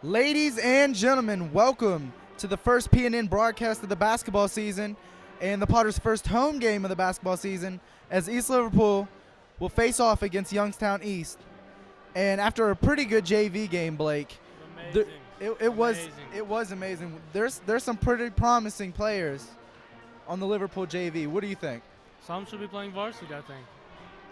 Ladies and gentlemen, welcome to the first PNN broadcast of the basketball season and the Potters' first home game of the basketball season as East Liverpool will face off against Youngstown East. And after a pretty good JV game, Blake, it was amazing. There's some pretty promising players on the Liverpool JV. What do you think? Some should be playing varsity, I think.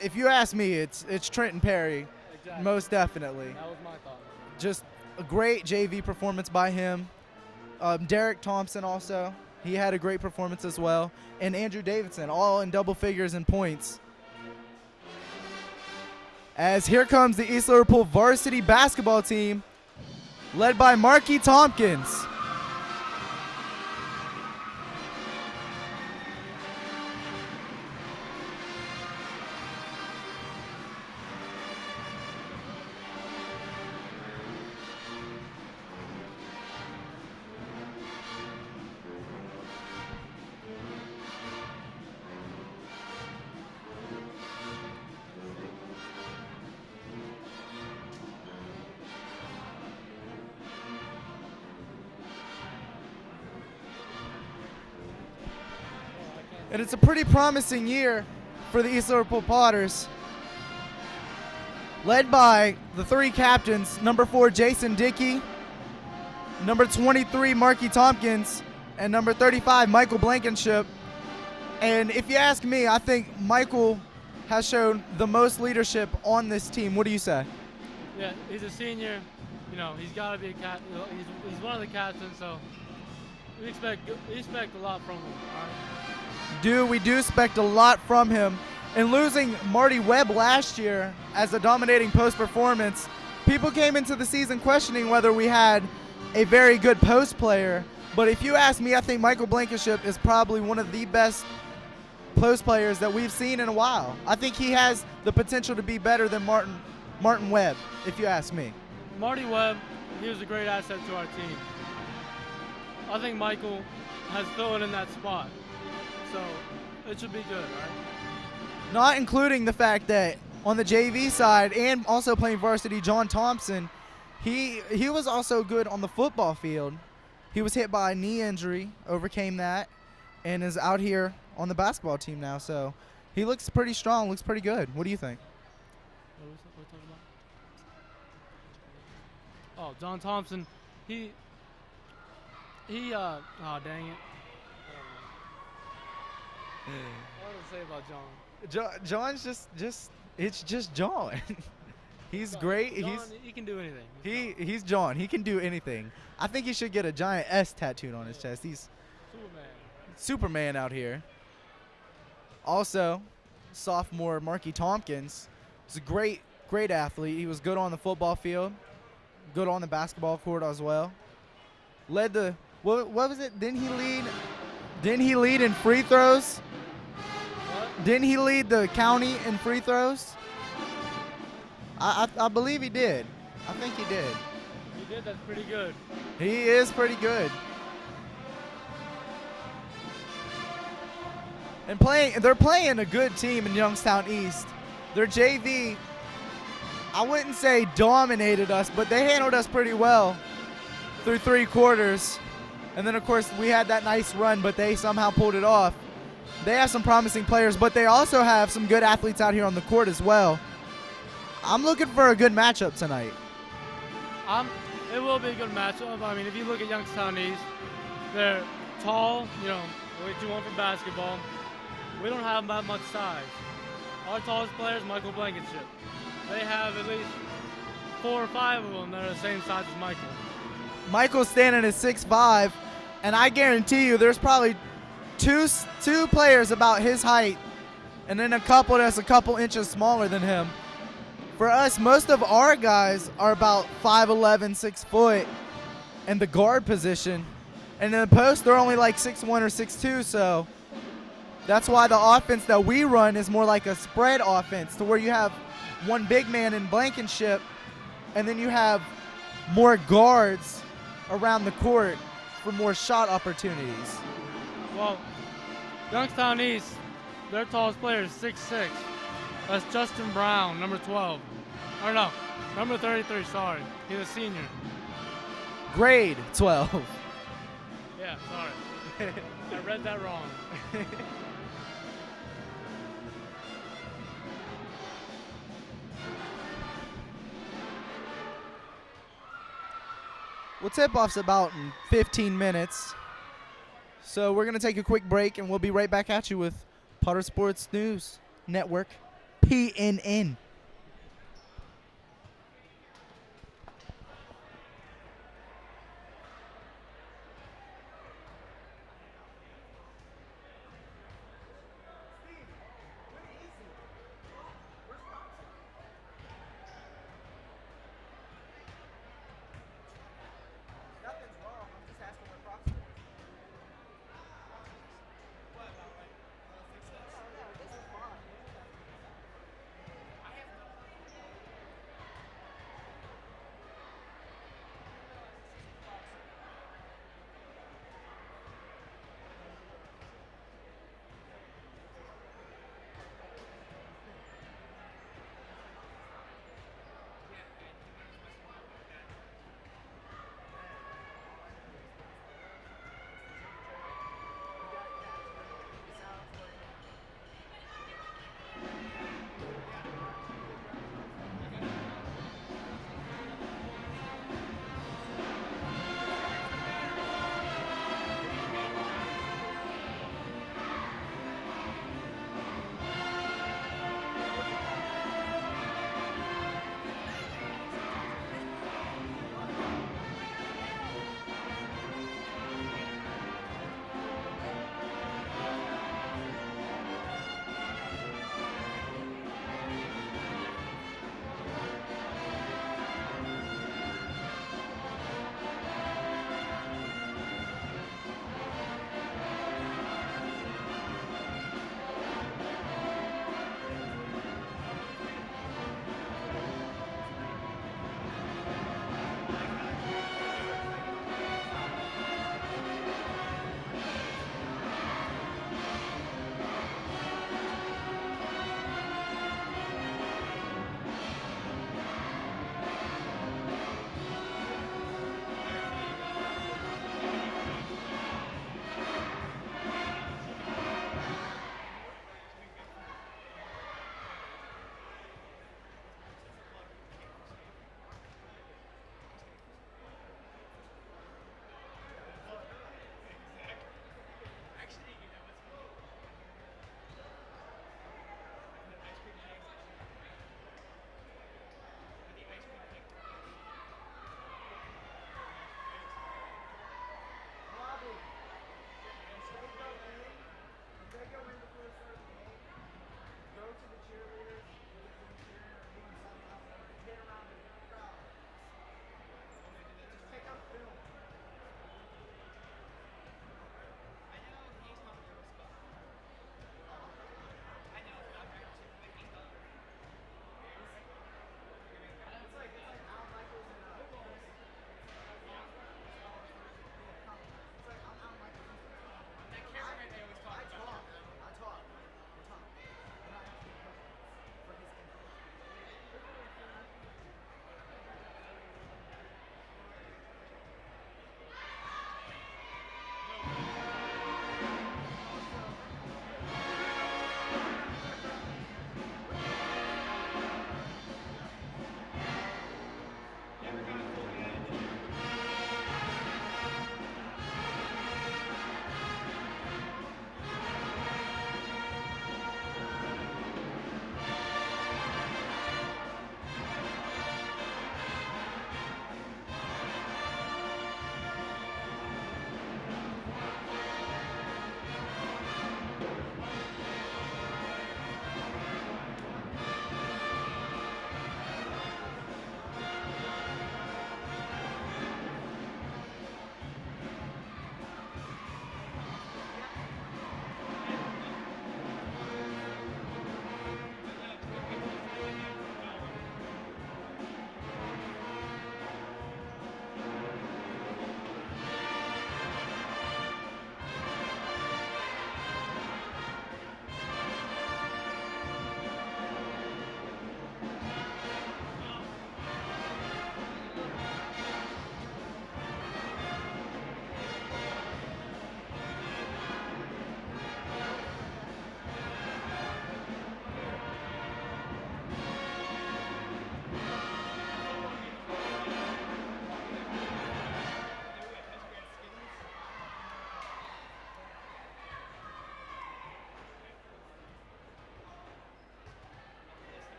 If you ask me, it's Trenton Perry, Exactly. most definitely. That was my thought. Just a great JV performance by him. Derek Thompson also, he had a great performance as well. And Andrew Davidson, all in double figures in points. As here comes the East Liverpool varsity basketball team, led by Marky Tompkins. And it's a pretty promising year for the East Liverpool Potters, led by the three captains, number 4, Jason Dickey, number 23, Marky Tompkins, and number 35, Michael Blankenship. And if you ask me, I think Michael has shown the most leadership on this team. What do you say? Yeah, he's a senior. You know, he's got to be a cat. He's one of the captains, so we expect a lot from him. All right? We do expect a lot from him. And losing Marty Webb last year as a dominating post performance, people came into the season questioning whether we had a very good post player. But if you ask me, I think Michael Blankenship is probably one of the best post players that we've seen in a while. I think he has the potential to be better than Martin Webb, if you ask me. Marty Webb, he was a great asset to our team. I think Michael has filled in that spot. So it should be good, right? Not including the fact that on the JV side and also playing varsity, John Thompson, he was also good on the football field. He was hit by a knee injury, overcame that, and is out here on the basketball team now. So he looks pretty strong, looks pretty good. What do you think? What are we talking about? Oh, John Thompson, oh, dang it. What to say about John? John's it's just John. He's great. John, he can do anything. He's John. He can do anything. I think he should get a giant S tattooed on his chest. He's Superman out here. Also, sophomore Marky Tompkins is a great athlete. He was good on the football field, good on the basketball court as well. Led the what was it? Didn't he lead in free throws? Didn't he lead the county in free throws? I believe he did. I think he did. He did. That's pretty good. He is pretty good. And they're playing a good team in Youngstown East. Their JV, I wouldn't say dominated us, but they handled us pretty well through 3 quarters. And then, of course, we had that nice run, but they somehow pulled it off. They have some promising players, but they also have some good athletes out here on the court as well. I'm looking for a good matchup tonight. It will be a good matchup. I mean, if you look at Youngstown East, they're tall, way too long for basketball. We don't have that much size. Our tallest player is Michael Blankenship. They have at least 4 or 5 of them that are the same size as Michael. Michael's standing at 6'5", and I guarantee you there's probably two players about his height and then a couple that's a couple inches smaller than him. For us, most of our guys are about 5'11", 6 foot in the guard position. And in the post, they're only like 6'1" or 6'2", so that's why the offense that we run is more like a spread offense to where you have one big man in Blankenship and then you have more guards around the court for more shot opportunities. Well, Youngstown East, their tallest player is 6'6". That's Justin Brown, number 12. Or no, number 33, sorry. He's a senior. Grade 12. Yeah, sorry. I read that wrong. Well, tip-off's about in 15 minutes. So we're going to take a quick break, and we'll be right back at you with Potter Sports News Network, PNN.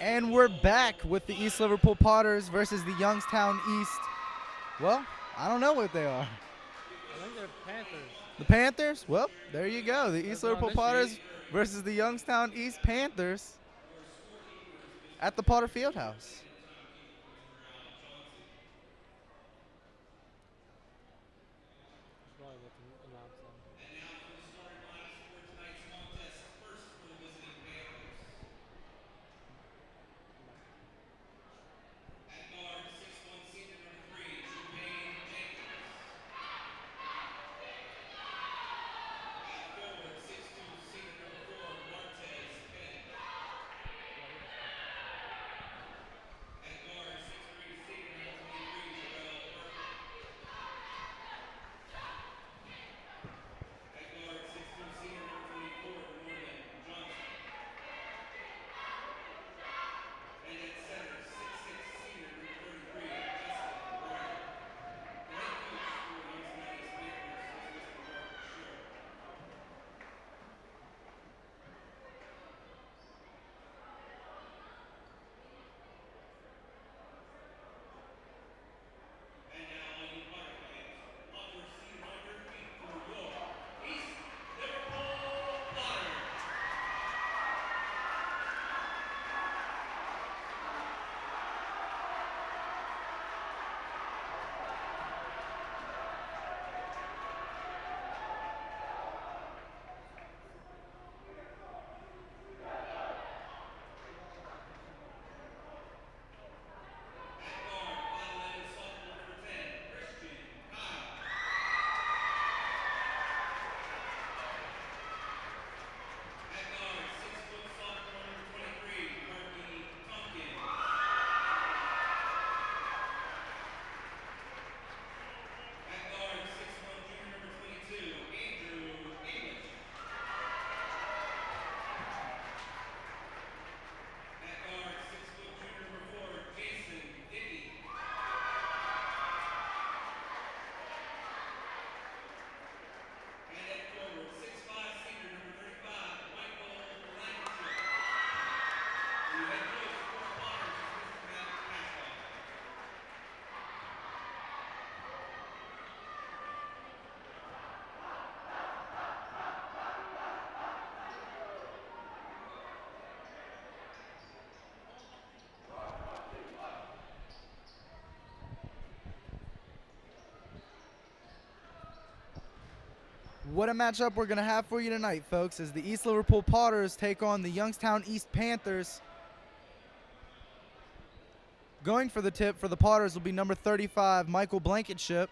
And we're back with the East Liverpool Potters versus the Youngstown East. Well, I don't know what they are. I think they're Panthers. The Panthers? Well, there you go. The East They're on Liverpool this Potters sheet. versus the Youngstown East Panthers at the Potter Fieldhouse. Probably what the announce them. What a matchup we're going to have for you tonight, folks, as the East Liverpool Potters take on the Youngstown East Panthers. Going for the tip for the Potters will be number 35, Michael Blankenship.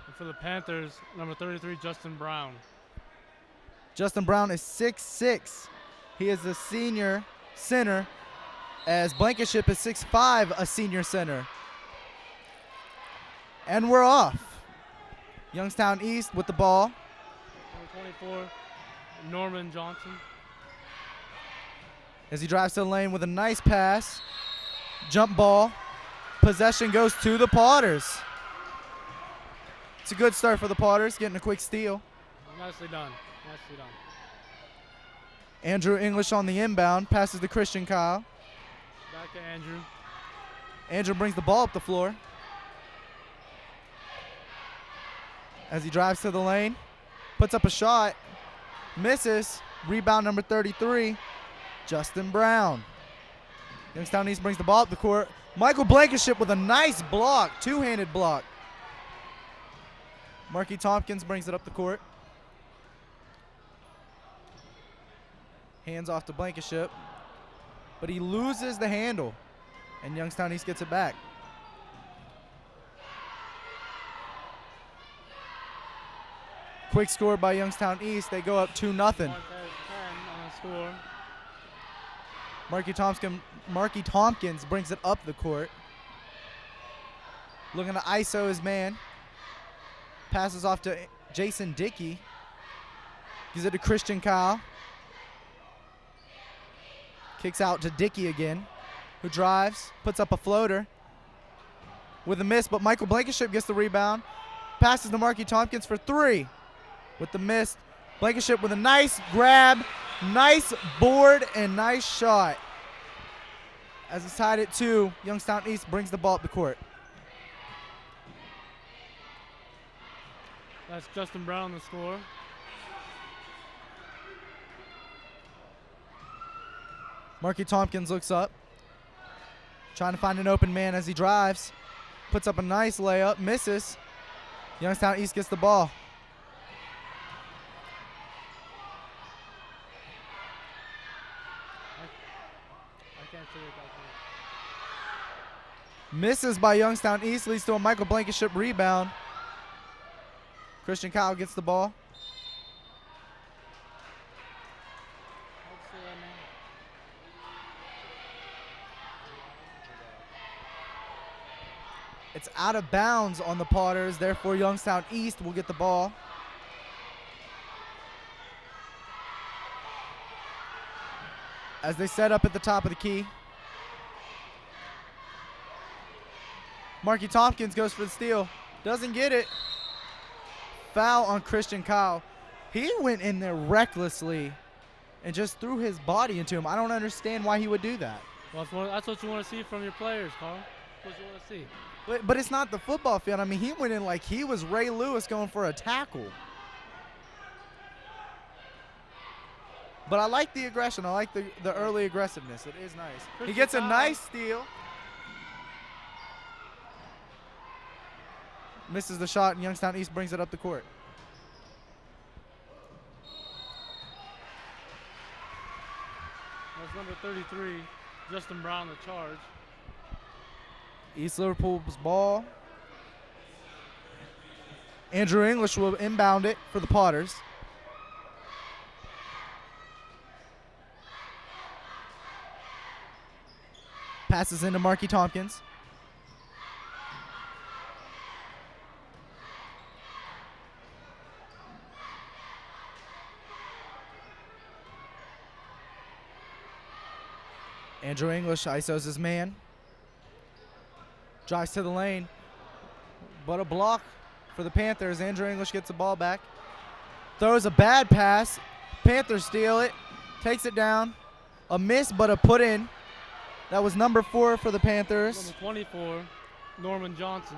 And for the Panthers, number 33, Justin Brown. Justin Brown is 6'6". He is a senior center, as Blankenship is 6'5", a senior center. And we're off. Youngstown East with the ball. Number 24, Norman Johnson. As he drives to the lane with a nice pass. Jump ball. Possession goes to the Potters. It's a good start for the Potters, getting a quick steal. Nicely done. Nicely done. Andrew English on the inbound. Passes to Christian Kyle. Back to Andrew. Andrew brings the ball up the floor. As he drives to the lane, puts up a shot, misses. Rebound number 33, Justin Brown. Youngstown East brings the ball up the court. Michael Blankenship with a nice block, two-handed block. Marky Tompkins brings it up the court. Hands off to Blankenship, but he loses the handle, and Youngstown East gets it back. Quick score by Youngstown East. They go up 2-0. Montez 10 on the score. Marky Tompkins brings it up the court. Looking to ISO his man. Passes off to Jason Dickey. Gives it to Christian Kyle. Kicks out to Dickey again, who drives, puts up a floater with a miss, but Michael Blankenship gets the rebound. Passes to Marky Tompkins for three. With the miss, Blankenship with a nice grab, nice board, and nice shot. As it's tied at 2, Youngstown East brings the ball up the court. That's Justin Brown, the score. Marky Tompkins looks up, trying to find an open man as he drives. Puts up a nice layup, misses. Youngstown East gets the ball. I can't see it. Misses by Youngstown East, leads to a Michael Blankenship rebound. Christian Kyle gets the ball. It's out of bounds on the Potters, therefore Youngstown East will get the ball. As they set up at the top of the key. Marky Tompkins goes for the steal. Doesn't get it. Foul on Christian Kyle. He went in there recklessly and just threw his body into him. I don't understand why he would do that. Well, that's what you want to see from your players, Carl. That's what you want to see. But it's not the football field. I mean, he went in like he was Ray Lewis going for a tackle. But I like the aggression. I like the early aggressiveness. It is nice. He gets a nice steal. Misses the shot, and Youngstown East brings it up the court. That's number 33, Justin Brown, the charge. East Liverpool's ball. Andrew English will inbound it for the Potters. Passes into Marky Tompkins. Andrew English ISOs his man. Drives to the lane. But a block for the Panthers. Andrew English gets the ball back. Throws a bad pass. Panthers steal it. Takes it down. A miss, but a put in. That was number 4 for the Panthers. Number 24, Norman Johnson.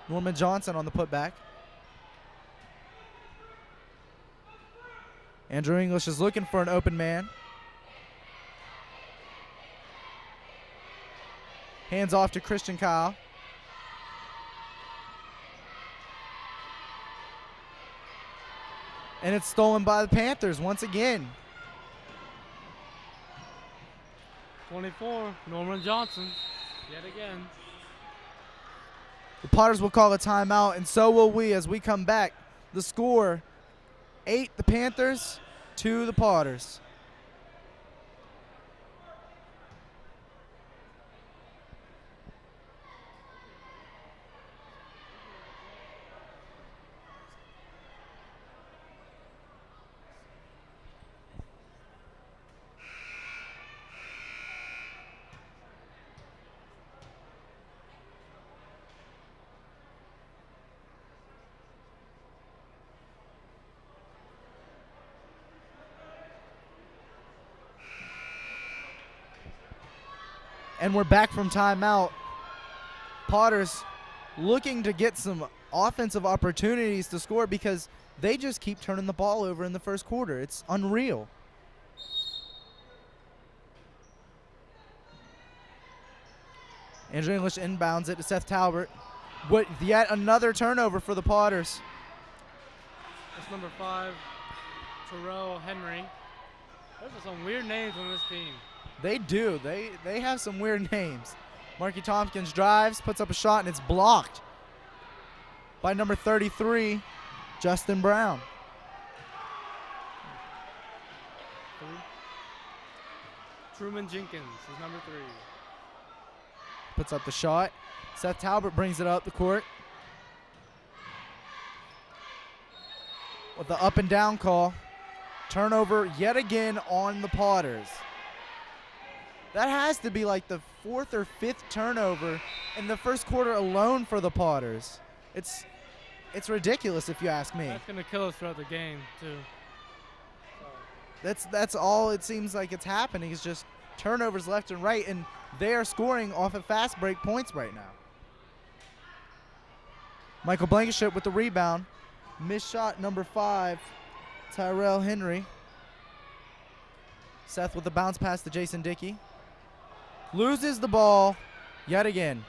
Norman Johnson on the putback. Andrew English is looking for an open man. Hands off to Christian Kyle. And it's stolen by the Panthers once again. 24, Norman Johnson, yet again. The Potters will call a timeout, and so will we as we come back. The score, 8 the Panthers, 2 the Potters. And we're back from timeout. Potters looking to get some offensive opportunities to score because they just keep turning the ball over in the first quarter. It's unreal. Andrew English inbounds it to Seth Talbert. With yet another turnover for the Potters. That's number 5, Terrell Henry. Those are some weird names on this team. They do. They have some weird names. Marky Tompkins drives, puts up a shot, and it's blocked by number 33, Justin Brown. 3. Truman Jenkins is number 3. Puts up the shot. Seth Talbot brings it up the court. With the up and down call. Turnover yet again on the Potters. That has to be like the 4th or 5th turnover in the first quarter alone for the Potters. It's ridiculous if you ask me. That's going to kill us throughout the game, too. That's all it seems like it's happening is just turnovers left and right. And They are scoring off of fast break points right now. Michael Blankenship with the rebound. Missed shot number 5, Tyrell Henry. Seth with the bounce pass to Jason Dickey. Loses the ball yet again.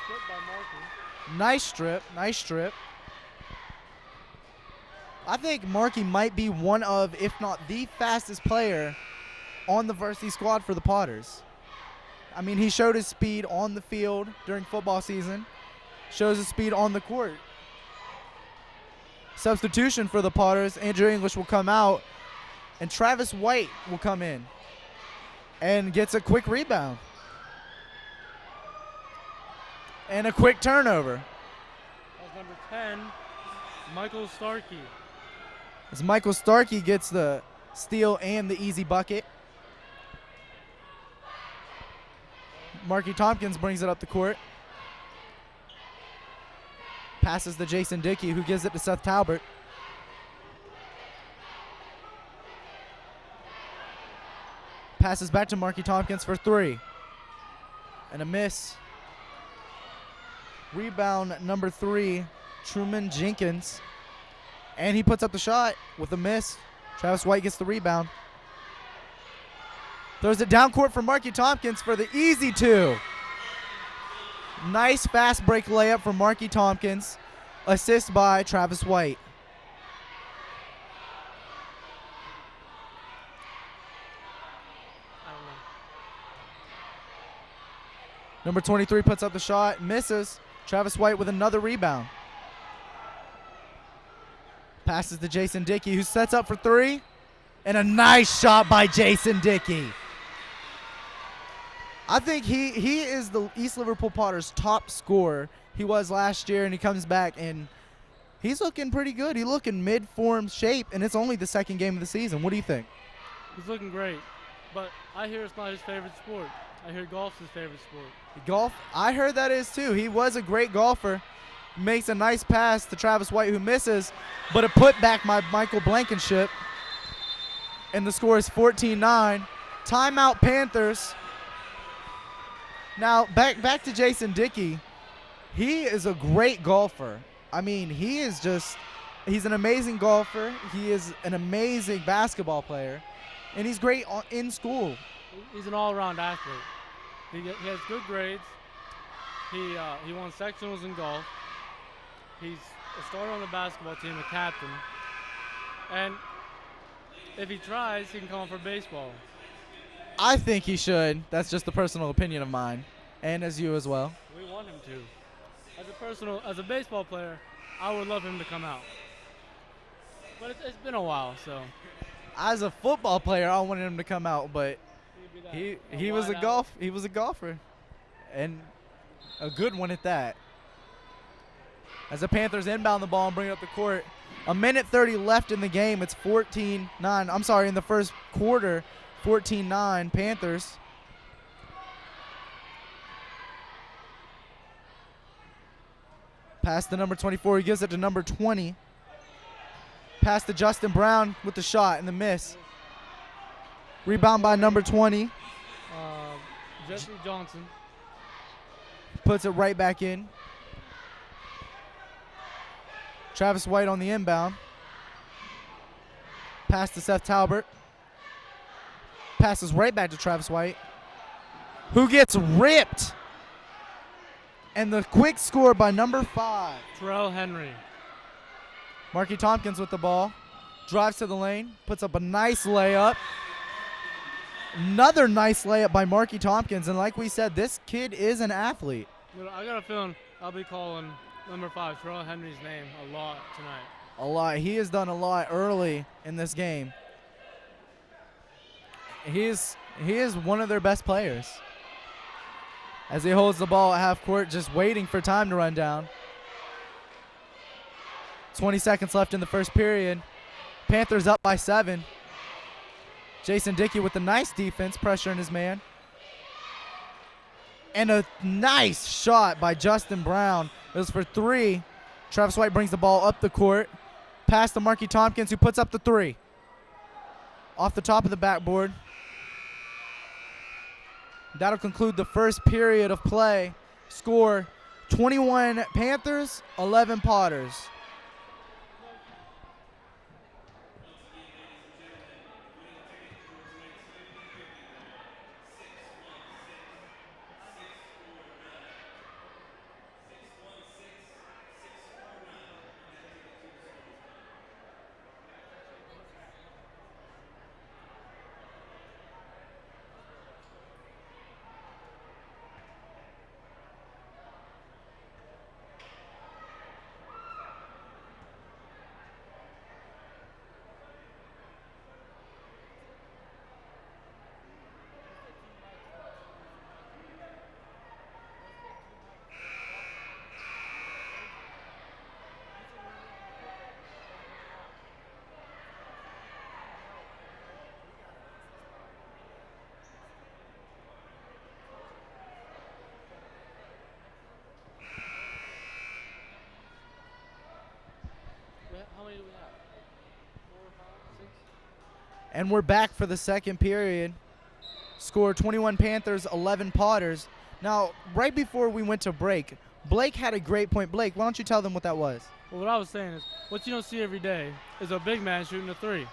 Strip by Markey. Nice strip, nice strip. I think Markey might be one of, if not the fastest player on the varsity squad for the Potters. I mean, he showed his speed on the field during football season. Shows his speed on the court. Substitution for the Potters. Andrew English will come out, and Travis White will come in and gets a quick rebound. And a quick turnover. That's number 10, Michael Starkey. As Michael Starkey gets the steal and the easy bucket. Marky Tompkins brings it up the court. Passes to Jason Dickey, who gives it to Seth Talbert. Passes back to Marky Tompkins for 3. And a miss. Rebound number 3, Truman Jenkins. And he puts up the shot with a miss. Travis White gets the rebound. Throws it down court for Marky Tompkins for the easy 2. Nice fast break layup from Marky Tompkins. Assist by Travis White. I don't know. Number 23 puts up the shot, misses. Travis White with another rebound. Passes to Jason Dickey, who sets up for 3. And a nice shot by Jason Dickey. I think he is the East Liverpool Potters' top scorer. He was last year, and he comes back, and he's looking pretty good. He's looking mid-form shape, and it's only the second game of the season. What do you think? He's looking great, but I hear it's not his favorite sport. I hear golf's his favorite sport. Golf, I heard that is too. He was a great golfer. Makes a nice pass to Travis White, who misses, but a putback by Michael Blankenship. And the score is 14-9. Timeout, Panthers. Now, back to Jason Dickey. He is a great golfer. I mean, he's an amazing golfer. He is an amazing basketball player, and he's great in school. He's an all-around athlete. He has good grades. He won sectionals in golf. He's a starter on the basketball team, a captain. And if he tries, he can come for baseball. I think he should. That's just a personal opinion of mine, and as you as well. We want him to. As a baseball player, I would love him to come out. But it's been a while, so. As a football player, I wanted him to come out, but he was a golfer, and a good one at that. As the Panthers inbound the ball and bring it up the court, a minute 30 left in the game. It's 14-9. I'm sorry, in the first quarter, 14-9 Panthers. Pass to number 24. He gives it to number 20. Pass to Justin Brown with the shot and the miss. Rebound by number 20. Jesse Johnson. Puts it right back in. Travis White on the inbound. Pass to Seth Talbert. Passes right back to Travis White, who gets ripped. And the quick score by number 5. Terrell Henry. Marky Tompkins with the ball. Drives to the lane. Puts up a nice layup. Another nice layup by Marky Tompkins. And like we said, this kid is an athlete. I got a feeling I'll be calling number 5, Terrell Henry's name, a lot tonight. A lot. He has done a lot early in this game. He is one of their best players. As he holds the ball at half court, just waiting for time to run down. 20 seconds left in the first period. Panthers up by 7. Jason Dickey with a nice defense, pressuring his man. And a nice shot by Justin Brown. It was for 3. Travis White brings the ball up the court. Pass to Marky Tompkins, who puts up the 3. Off the top of the backboard. That'll conclude the first period of play. Score 21 Panthers, 11 Potters. How many do we have? 4, 5, 6? And we're back for the second period. Score 21 Panthers, 11 Potters. Now, right before we went to break, Blake had a great point. Blake, why don't you tell them what that was? Well, what I was saying is, what you don't see every day is a big man shooting a 3.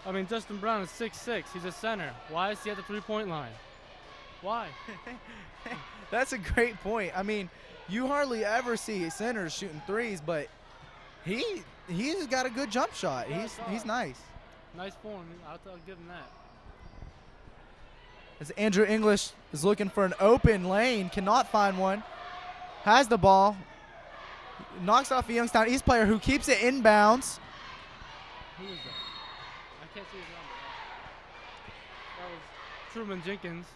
I mean, Justin Brown is 6'6". He's a center. Why is he at the 3-point line? Why? That's a great point. I mean, you hardly ever see centers shooting threes, but he's got a good jump shot. He's nice. Nice form. I'll give him that. As Andrew English is looking for an open lane, cannot find one. Has the ball. Knocks off a Youngstown East player who keeps it inbounds. Who is that? I can't see his number. That was Truman Jenkins.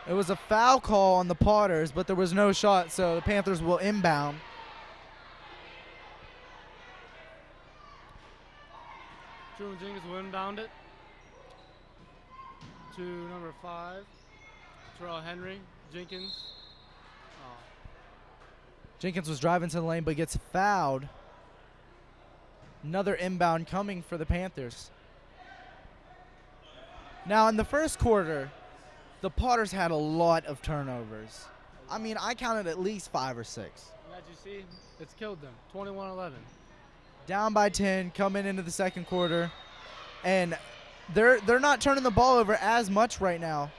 It was a foul call on the Potters, but there was no shot, so the Panthers will inbound. Truman Jenkins will inbound it to number 5, Terrell Henry. Jenkins. Oh. Jenkins was driving to the lane, but gets fouled. Another inbound coming for the Panthers. Now, in the first quarter, the Potters had a lot of turnovers. I mean, I counted at least 5 or 6. And as you see, it's killed them. 21-11. Down by 10, coming into the second quarter, and they're not turning the ball over as much right now,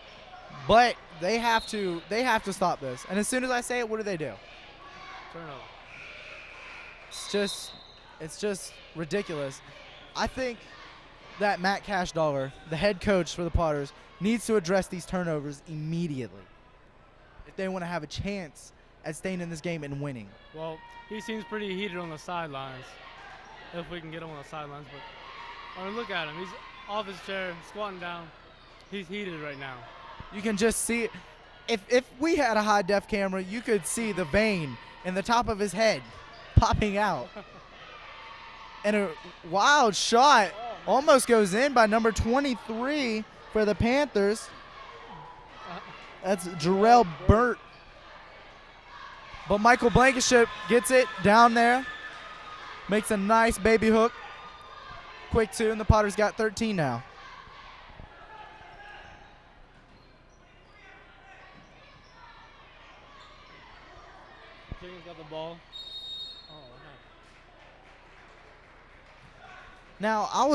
but they have to stop this. And as soon as I say it, what do? Turnover. It's just ridiculous. I think that Matt Cashdollar, the head coach for the Potters, needs to address these turnovers immediately if they want to have a chance at staying in this game and winning. Well, he seems pretty heated on the sidelines, if we can get him on the sidelines. But I mean, look at him. He's off his chair, squatting down. He's heated right now. You can just see it. If we had a high-def camera, you could see the vein in the top of his head popping out. And a wild shot almost goes in by number 23 for the Panthers. That's Jarrell Burt. But Michael Blankenship gets it down there. Makes a nice baby hook. Quick 2, and the Potters got 13 now. Jenkins got the ball. Oh, Now, I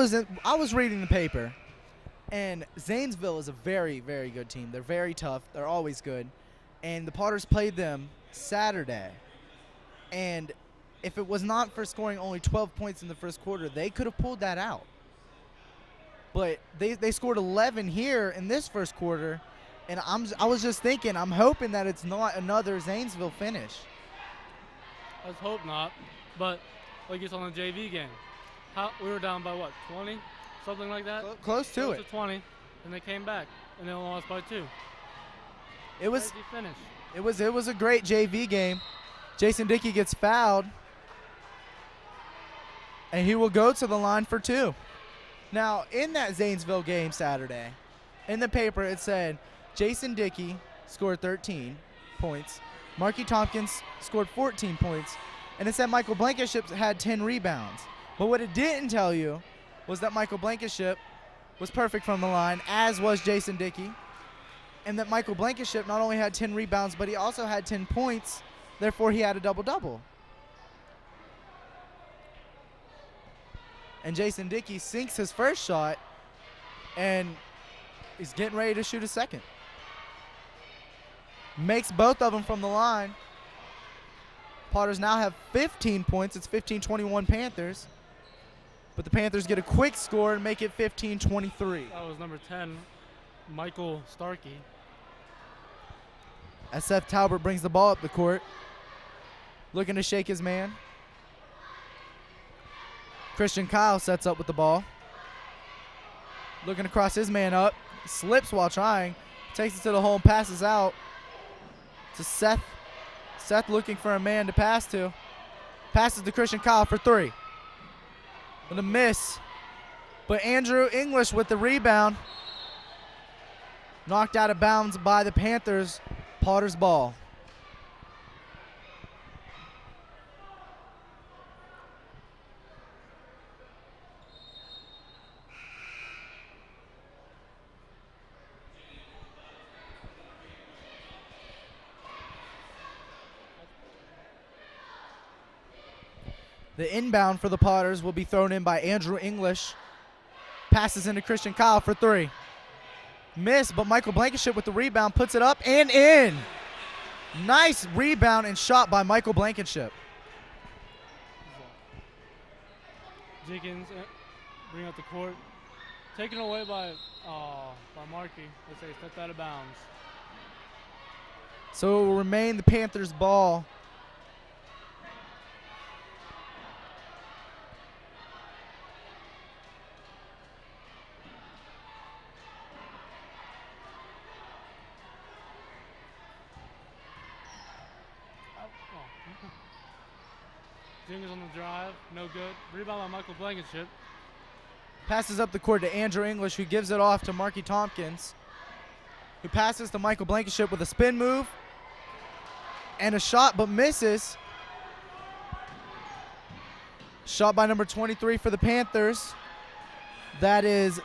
was reading the paper, and Zanesville is a very, very good team. They're very tough. They're always good. And the Potters played them Saturday. And if it was not for scoring only 12 points in the first quarter, they could have pulled that out. But they scored 11 here in this first quarter, and I was just thinking, I'm hoping that it's not another Zanesville finish. let's hope not. But like you saw in the JV game, we were down by what, 20? Something like that? Close to it. 20, and they came back, and they only lost by 2. It was Crazy finish. It was a great JV game. Jason Dickey gets fouled, and he will go to the line for 2. Now, in that Zanesville game Saturday, in the paper it said Jason Dickey scored 13 points, Marky Tompkins scored 14 points, and it said Michael Blankenship had 10 rebounds. But what it didn't tell you was that Michael Blankenship was perfect from the line, as was Jason Dickey. And that Michael Blankenship not only had 10 rebounds, but he also had 10 points. Therefore, he had a double-double. And Jason Dickey sinks his first shot, and he's getting ready to shoot a second. Makes both of them from the line. Potters now have 15 points. It's 15-21 Panthers. But the Panthers get a quick score and make it 15-23. That was number 10, Michael Starkey. As Seth Talbert brings the ball up the court, looking to shake his man. Christian Kyle sets up with the ball. Looking to cross his man up. Slips while trying. Takes it to the hole and passes out to Seth. Seth looking for a man to pass to. Passes to Christian Kyle for three. With a miss. But Andrew English with the rebound. Knocked out of bounds by the Panthers. Potters ball. The inbound for the Potters will be thrown in by Andrew English. Passes into Christian Kyle for three. Miss, but Michael Blankenship with the rebound puts it up and in. Nice rebound and shot by Michael Blankenship. Jenkins bring up the court. Taken away by Markey. They say stepped out of bounds. So it will remain the Panthers' ball. Jenkins on the drive, no good. Rebound by Michael Blankenship. Passes up the court to Andrew English, who gives it off to Marky Tompkins, who passes to Michael Blankenship with a spin move and a shot, but misses. Shot by number 23 for the Panthers. That is